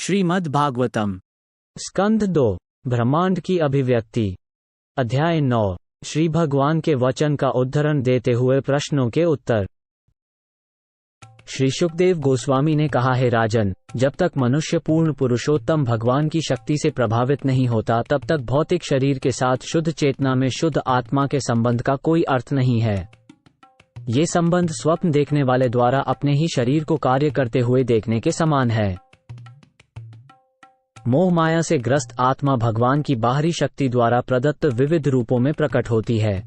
श्रीमद् भागवतम स्कंध 2 ब्रह्मांड की अभिव्यक्ति अध्याय 9 श्री भगवान के वचन का उद्धरण देते हुए प्रश्नों के उत्तर। श्री सुखदेव गोस्वामी ने कहा है राजन, जब तक मनुष्य पूर्ण पुरुषोत्तम भगवान की शक्ति से प्रभावित नहीं होता तब तक भौतिक शरीर के साथ शुद्ध चेतना में शुद्ध आत्मा के संबंध का कोई अर्थ नहीं है। ये संबंध स्वप्न देखने वाले द्वारा अपने ही शरीर को कार्य करते हुए देखने के समान है। मोह माया से ग्रस्त आत्मा भगवान की बाहरी शक्ति द्वारा प्रदत्त विविध रूपों में प्रकट होती है।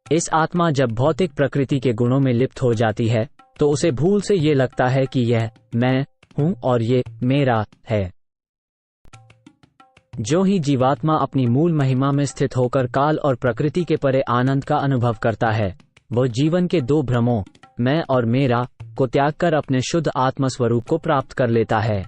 इस आत्मा जब भौतिक प्रकृति के गुणों में लिप्त हो जाती है तो उसे भूल से ये लगता है कि यह मैं हूं और ये मेरा है। जो ही जीवात्मा अपनी मूल महिमा में स्थित होकर काल और प्रकृति के परे आनंद का अनुभव करता है, वह जीवन के दो भ्रमों मैं और मेरा को त्याग कर अपने शुद्ध आत्म स्वरूप को प्राप्त कर लेता है।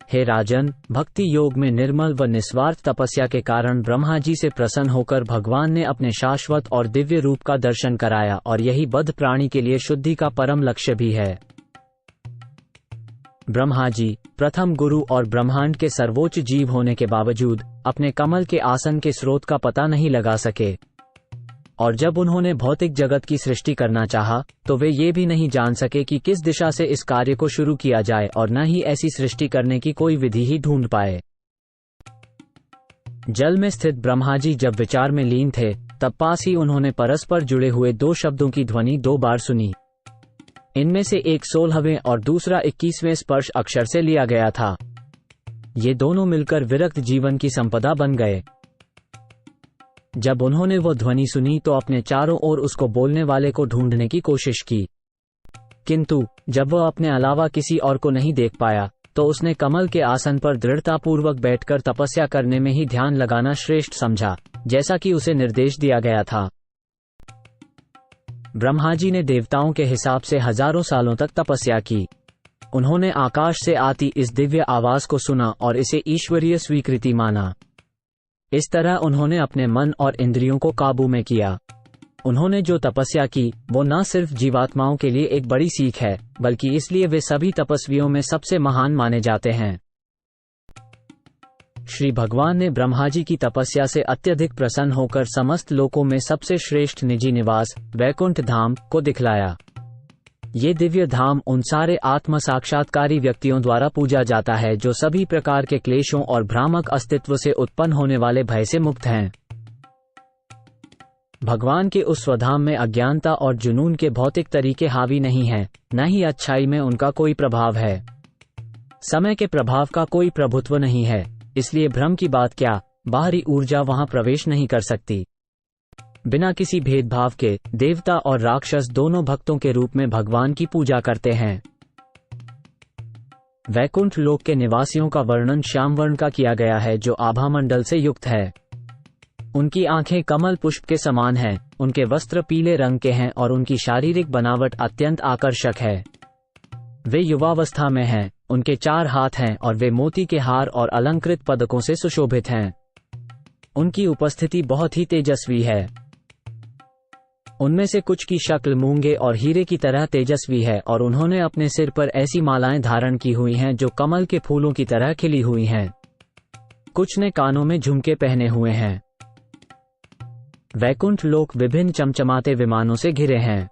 हे राजन, भक्ति योग में निर्मल व निस्वार्थ तपस्या के कारण ब्रह्मा जी से प्रसन्न होकर भगवान ने अपने शाश्वत और दिव्य रूप का दर्शन कराया और यही बद्ध प्राणी के लिए शुद्धि का परम लक्ष्य भी है। ब्रह्मा जी प्रथम गुरु और ब्रह्मांड के सर्वोच्च जीव होने के बावजूद अपने कमल के आसन के स्रोत का पता नहीं लगा सके, और जब उन्होंने भौतिक जगत की सृष्टि करना चाहा तो वे ये भी नहीं जान सके कि किस दिशा से इस कार्य को शुरू किया जाए और न ही ऐसी सृष्टि करने की कोई विधि ही ढूंढ पाए। जल में स्थित ब्रह्मा जी जब विचार में लीन थे तब पास ही उन्होंने परस्पर जुड़े हुए दो शब्दों की ध्वनि 2 बार सुनी। इनमें से एक 16वें और दूसरा 21वें स्पर्श अक्षर से लिया गया था। ये दोनों मिलकर विरक्त जीवन की संपदा बन गए। जब उन्होंने वो ध्वनि सुनी तो अपने चारों ओर उसको बोलने वाले को ढूंढने की कोशिश की, किंतु जब वह अपने अलावा किसी और को नहीं देख पाया तो उसने कमल के आसन पर दृढ़तापूर्वक बैठकर तपस्या करने में ही ध्यान लगाना श्रेष्ठ समझा, जैसा कि उसे निर्देश दिया गया था। ब्रह्मा जी ने देवताओं के हिसाब से हजारों सालों तक तपस्या की। उन्होंने आकाश से आती इस दिव्य आवाज को सुना और इसे ईश्वरीय स्वीकृति माना। इस तरह उन्होंने अपने मन और इंद्रियों को काबू में किया। उन्होंने जो तपस्या की वो न सिर्फ जीवात्माओं के लिए एक बड़ी सीख है, बल्कि इसलिए वे सभी तपस्वियों में सबसे महान माने जाते हैं। श्री भगवान ने ब्रह्मा जी की तपस्या से अत्यधिक प्रसन्न होकर समस्त लोकों में सबसे श्रेष्ठ निजी निवास वैकुंठ धाम को दिखलाया। ये दिव्य धाम उन सारे आत्म साक्षात्कारी व्यक्तियों द्वारा पूजा जाता है जो सभी प्रकार के क्लेशों और भ्रामक अस्तित्व से उत्पन्न होने वाले भय से मुक्त हैं। भगवान के उस स्वधाम में अज्ञानता और जुनून के भौतिक तरीके हावी नहीं हैं, न ही अच्छाई में उनका कोई प्रभाव है। समय के प्रभाव का कोई प्रभुत्व नहीं है, इसलिए भ्रम की बात क्या, बाहरी ऊर्जा वहां प्रवेश नहीं कर सकती। बिना किसी भेदभाव के देवता और राक्षस दोनों भक्तों के रूप में भगवान की पूजा करते हैं। वैकुंठ लोक के निवासियों का वर्णन श्यामवर्ण का किया गया है जो आभामंडल से युक्त है। उनकी आंखें कमल पुष्प के समान हैं, उनके वस्त्र पीले रंग के हैं और उनकी शारीरिक बनावट अत्यंत आकर्षक है। वे युवावस्था में हैं, उनके 4 हाथ हैं और वे मोती के हार और अलंकृत पदकों से सुशोभित हैं। उनकी उपस्थिति बहुत ही तेजस्वी है। उनमें से कुछ की शक्ल मूंगे और हीरे की तरह तेजस्वी है और उन्होंने अपने सिर पर ऐसी मालाएं धारण की हुई हैं जो कमल के फूलों की तरह खिली हुई हैं। कुछ ने कानों में झुमके पहने हुए हैं। वैकुंठ लोक विभिन्न चमचमाते विमानों से घिरे हैं।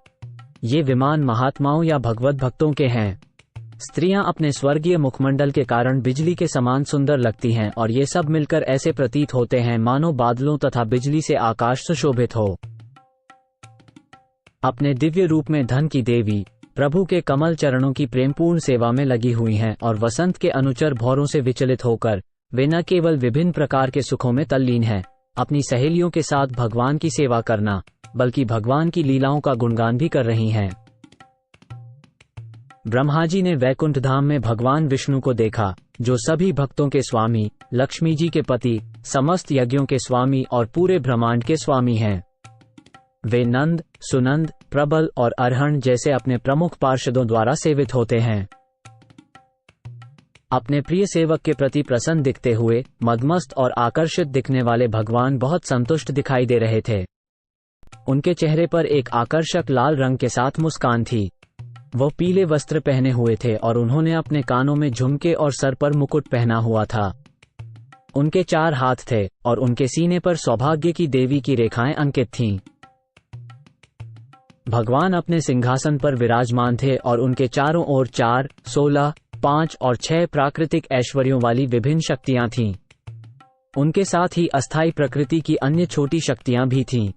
ये विमान महात्माओं या भगवत भक्तों के हैं। स्त्रियां अपने स्वर्गीय मुखमंडल के कारण बिजली के समान सुंदर लगती हैं और ये सब मिलकर ऐसे प्रतीत होते हैं मानो बादलों तथा बिजली से आकाश सुशोभित हो। अपने दिव्य रूप में धन की देवी प्रभु के कमल चरणों की प्रेमपूर्ण सेवा में लगी हुई हैं और वसंत के अनुचर भौरों से विचलित होकर वे न केवल विभिन्न प्रकार के सुखों में तल्लीन हैं, अपनी सहेलियों के साथ भगवान की सेवा करना, बल्कि भगवान की लीलाओं का गुणगान भी कर रही हैं। ब्रह्मा जी ने वैकुंठ धाम में भगवान विष्णु को देखा जो सभी भक्तों के स्वामी, लक्ष्मी जी के पति, समस्त यज्ञों के स्वामी और पूरे ब्रह्मांड के स्वामी हैं। वे नंद, सुनंद, प्रबल और अरहण जैसे अपने प्रमुख पार्षदों द्वारा सेवित होते हैं। अपने प्रिय सेवक के प्रति प्रसन्न दिखते हुए मदमस्त और आकर्षित दिखने वाले भगवान बहुत संतुष्ट दिखाई दे रहे थे। उनके चेहरे पर एक आकर्षक लाल रंग के साथ मुस्कान थी। वो पीले वस्त्र पहने हुए थे और उन्होंने अपने कानों में झुमके और सर पर मुकुट पहना हुआ था। उनके 4 हाथ थे और उनके सीने पर सौभाग्य की देवी की रेखाएं अंकित थीं। भगवान अपने सिंहासन पर विराजमान थे और उनके चारों ओर 4, 16, 5 और 6 प्राकृतिक ऐश्वर्यों वाली विभिन्न शक्तियां थीं। उनके साथ ही अस्थायी प्रकृति की अन्य छोटी शक्तियां भी थीं,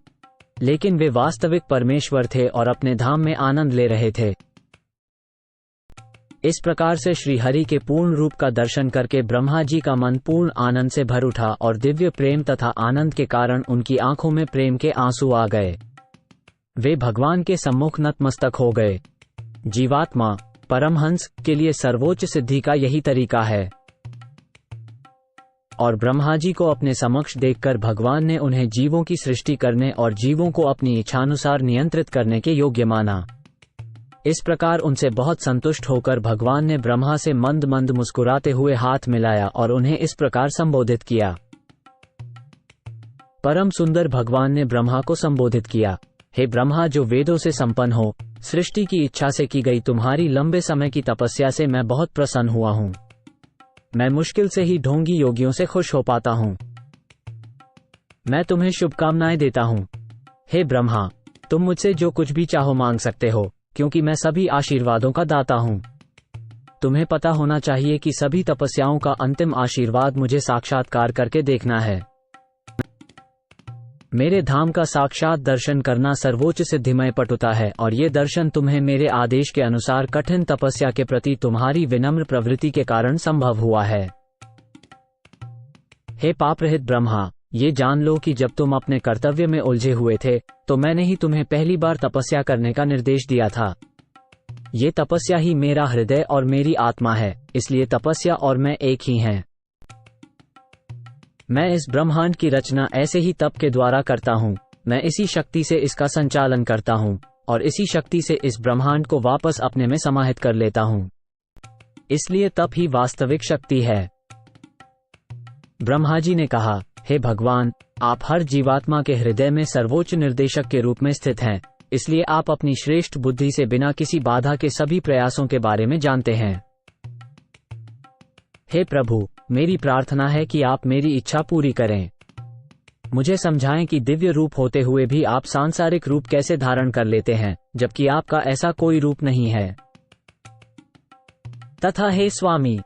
लेकिन वे वास्तविक परमेश्वर थे और अपने धाम में आनंद ले रहे थे। इस प्रकार से श्री हरि के पूर्ण रूप का दर्शन करके ब्रह्मा जी का मन पूर्ण आनंद से भर उठा और दिव्य प्रेम तथा आनंद के कारण उनकी आंखों में प्रेम के आंसू आ गए। वे भगवान के सम्मुख नतमस्तक हो गए। जीवात्मा परमहंस के लिए सर्वोच्च सिद्धि का यही तरीका है। और ब्रह्मा जी को अपने समक्ष देखकर भगवान ने उन्हें जीवों की सृष्टि करने और जीवों को अपनी इच्छानुसार नियंत्रित करने के योग्य माना। इस प्रकार उनसे बहुत संतुष्ट होकर भगवान ने ब्रह्मा से मंद मंद मुस्कुराते हुए हाथ मिलाया और उन्हें इस प्रकार संबोधित किया। परम सुंदर भगवान ने ब्रह्मा को संबोधित किया, हे ब्रह्मा जो वेदों से संपन्न हो, सृष्टि की इच्छा से की गई तुम्हारी लंबे समय की तपस्या से मैं बहुत प्रसन्न हुआ हूँ। मैं मुश्किल से ही ढोंगी योगियों से खुश हो पाता हूँ। मैं तुम्हें शुभकामनाएं देता हूँ। हे ब्रह्मा, तुम मुझसे जो कुछ भी चाहो मांग सकते हो, क्योंकि मैं सभी आशीर्वादों का दाता हूँ। तुम्हें पता होना चाहिए कि सभी तपस्याओं का अंतिम आशीर्वाद मुझे साक्षात्कार करके देखना है। मेरे धाम का साक्षात दर्शन करना सर्वोच्च सिद्धिमय पटुता है और ये दर्शन तुम्हें मेरे आदेश के अनुसार कठिन तपस्या के प्रति तुम्हारी विनम्र प्रवृत्ति के कारण संभव हुआ है। हे पापरहित ब्रह्मा, ये जान लो कि जब तुम अपने कर्तव्य में उलझे हुए थे तो मैंने ही तुम्हें पहली बार तपस्या करने का निर्देश दिया था। ये तपस्या ही मेरा हृदय और मेरी आत्मा है, इसलिए तपस्या और मैं एक ही हैं। मैं इस ब्रह्मांड की रचना ऐसे ही तप के द्वारा करता हूँ। मैं इसी शक्ति से इसका संचालन करता हूँ और इसी शक्ति से इस ब्रह्मांड को वापस अपने में समाहित कर लेता हूँ। इसलिए तप ही वास्तविक शक्ति है। ब्रह्मा जी ने कहा, हे भगवान, आप हर जीवात्मा के हृदय में सर्वोच्च निर्देशक के रूप में स्थित हैं, इसलिए आप अपनी श्रेष्ठ बुद्धि से बिना किसी बाधा के सभी प्रयासों के बारे में जानते हैं। हे प्रभु, मेरी प्रार्थना है कि आप मेरी इच्छा पूरी करें। मुझे समझाएं कि दिव्य रूप होते हुए भी आप सांसारिक रूप कैसे धारण कर लेते हैं, जबकि आपका ऐसा कोई रूप नहीं है। तथा हे स्वामी,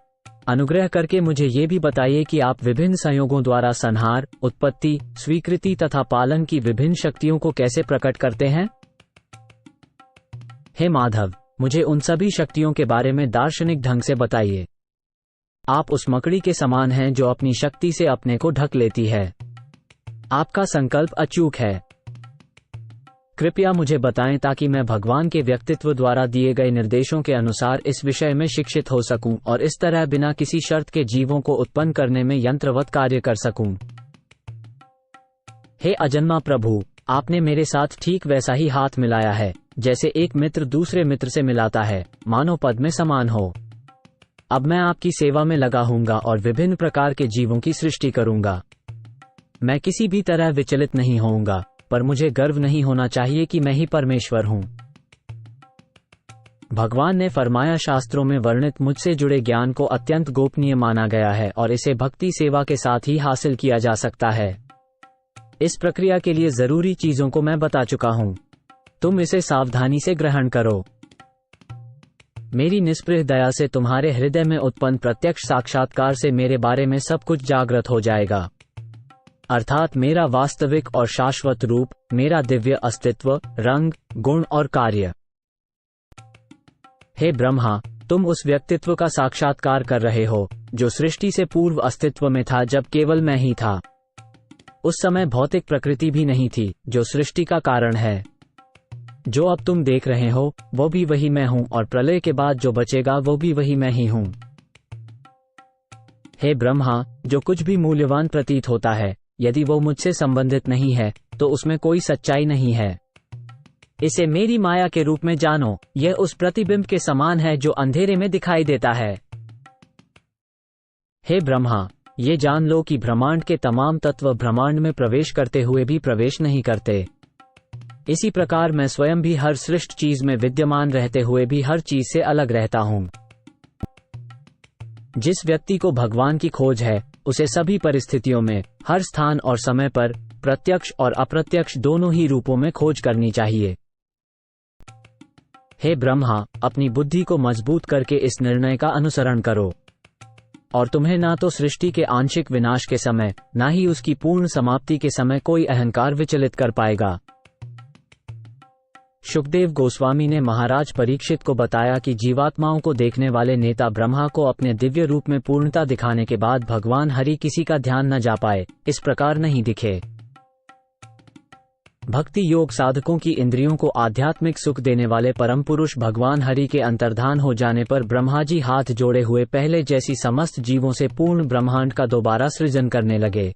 अनुग्रह करके मुझे ये भी बताइए कि आप विभिन्न संयोगों द्वारा संहार, उत्पत्ति, स्वीकृति तथा पालन की विभिन्न शक्तियों को कैसे प्रकट करते हैं। हे माधव, मुझे उन सभी शक्तियों के बारे में दार्शनिक ढंग से बताइए। आप उस मकड़ी के समान हैं जो अपनी शक्ति से अपने को ढक लेती है। आपका संकल्प अचूक है। कृपया मुझे बताएं ताकि मैं भगवान के व्यक्तित्व द्वारा दिए गए निर्देशों के अनुसार इस विषय में शिक्षित हो सकूं और इस तरह बिना किसी शर्त के जीवों को उत्पन्न करने में यंत्रवत कार्य कर सकूं। हे अजन्मा प्रभु, आपने मेरे साथ ठीक वैसा ही हाथ मिलाया है जैसे एक मित्र दूसरे मित्र से मिलाता है, मानो पद में समान हो। अब मैं आपकी सेवा में लगा हूंगा और विभिन्न प्रकार के जीवों की सृष्टि करूंगा। मैं किसी भी तरह विचलित नहीं होऊंगा, पर मुझे गर्व नहीं होना चाहिए कि मैं ही परमेश्वर हूं। भगवान ने फरमाया, शास्त्रों में वर्णित मुझसे जुड़े ज्ञान को अत्यंत गोपनीय माना गया है और इसे भक्ति सेवा के साथ ही हासिल किया जा सकता है। इस प्रक्रिया के लिए जरूरी चीजों को मैं बता चुका हूं। तुम इसे सावधानी से ग्रहण करो। मेरी निष्प्रह दया से तुम्हारे हृदय में उत्पन्न प्रत्यक्ष साक्षात्कार से मेरे बारे में सब कुछ जागृत हो जाएगा, अर्थात मेरा वास्तविक और शाश्वत रूप, मेरा दिव्य अस्तित्व, रंग, गुण और कार्य। हे ब्रह्मा, तुम उस व्यक्तित्व का साक्षात्कार कर रहे हो जो सृष्टि से पूर्व अस्तित्व में था जब केवल मैं ही था। उस समय भौतिक प्रकृति भी नहीं थी जो सृष्टि का कारण है। जो अब तुम देख रहे हो वो भी वही मैं हूं और प्रलय के बाद जो बचेगा वो भी वही मैं ही हूं। हे ब्रह्मा, जो कुछ भी मूल्यवान प्रतीत होता है, यदि वो मुझसे संबंधित नहीं है तो उसमें कोई सच्चाई नहीं है। इसे मेरी माया के रूप में जानो। यह उस प्रतिबिंब के समान है जो अंधेरे में दिखाई देता है। हे ब्रह्मा, ये जान लो कि ब्रह्मांड के तमाम तत्व ब्रह्मांड में प्रवेश करते हुए भी प्रवेश नहीं करते। इसी प्रकार मैं स्वयं भी हर सृष्ट चीज में विद्यमान रहते हुए भी हर चीज से अलग रहता हूँ। जिस व्यक्ति को भगवान की खोज है, उसे सभी परिस्थितियों में, हर स्थान और समय पर, प्रत्यक्ष और अप्रत्यक्ष दोनों ही रूपों में खोज करनी चाहिए। हे ब्रह्मा, अपनी बुद्धि को मजबूत करके इस निर्णय का अनुसरण करो, और तुम्हें ना तो सृष्टि के आंशिक विनाश के समय, ना ही उसकी पूर्ण समाप्ति के समय कोई अहंकार विचलित कर पाएगा। शुकदेव गोस्वामी ने महाराज परीक्षित को बताया कि जीवात्माओं को देखने वाले नेता ब्रह्मा को अपने दिव्य रूप में पूर्णता दिखाने के बाद भगवान हरि किसी का ध्यान न जा पाए, इस प्रकार नहीं दिखे। भक्ति योग साधकों की इंद्रियों को आध्यात्मिक सुख देने वाले परम पुरुष भगवान हरि के अंतर्धान हो जाने पर ब्रह्मा जी हाथ जोड़े हुए पहले जैसी समस्त जीवों से पूर्ण ब्रह्मांड का दोबारा सृजन करने लगे।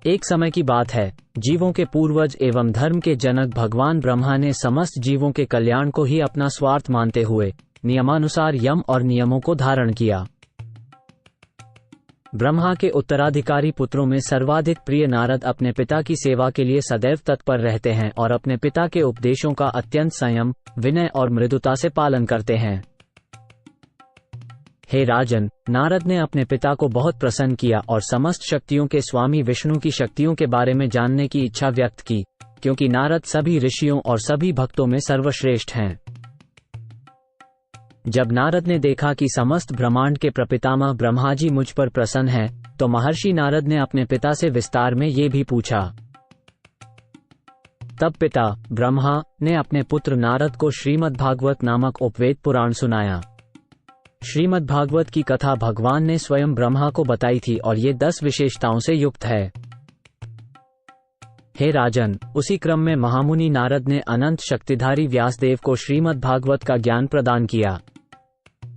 एक समय की बात है, जीवों के पूर्वज एवं धर्म के जनक भगवान ब्रह्मा ने समस्त जीवों के कल्याण को ही अपना स्वार्थ मानते हुए नियमानुसार यम और नियमों को धारण किया। ब्रह्मा के उत्तराधिकारी पुत्रों में सर्वाधिक प्रिय नारद अपने पिता की सेवा के लिए सदैव तत्पर रहते हैं और अपने पिता के उपदेशों का अत्यंत संयम, विनय और मृदुता से पालन करते हैं। हे राजन, नारद ने अपने पिता को बहुत प्रसन्न किया और समस्त शक्तियों के स्वामी विष्णु की शक्तियों के बारे में जानने की इच्छा व्यक्त की, क्योंकि नारद सभी ऋषियों और सभी भक्तों में सर्वश्रेष्ठ हैं। जब नारद ने देखा कि समस्त ब्रह्मांड के प्रपितामह ब्रह्मा जी मुझ पर प्रसन्न हैं, तो महर्षि नारद ने अपने पिता से विस्तार में ये भी पूछा। तब पिता ब्रह्मा ने अपने पुत्र नारद को श्रीमद्भागवत नामक उपवेद पुराण सुनाया। श्रीमद्भागवत की कथा भगवान ने स्वयं ब्रह्मा को बताई थी और ये 10 विशेषताओं से युक्त है। हे राजन, उसी क्रम में महामुनि नारद ने अनंत शक्तिधारी व्यासदेव को श्रीमद्भागवत का ज्ञान प्रदान किया।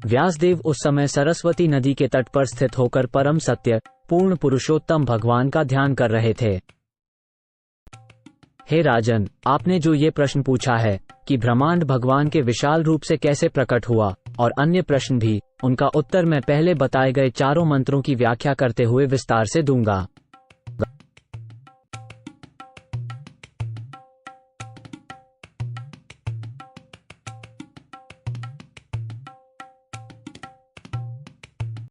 व्यासदेव उस समय सरस्वती नदी के तट पर स्थित होकर परम सत्य, पूर्ण पुरुषोत्तम भगवान का ध्यान कर रहे थे। हे राजन, आपने जो ये प्रश्न पूछा है कि ब्रह्मांड भगवान के विशाल रूप से कैसे प्रकट हुआ, और अन्य प्रश्न भी, उनका उत्तर मैं पहले बताए गए चारों मंत्रों की व्याख्या करते हुए विस्तार से दूंगा।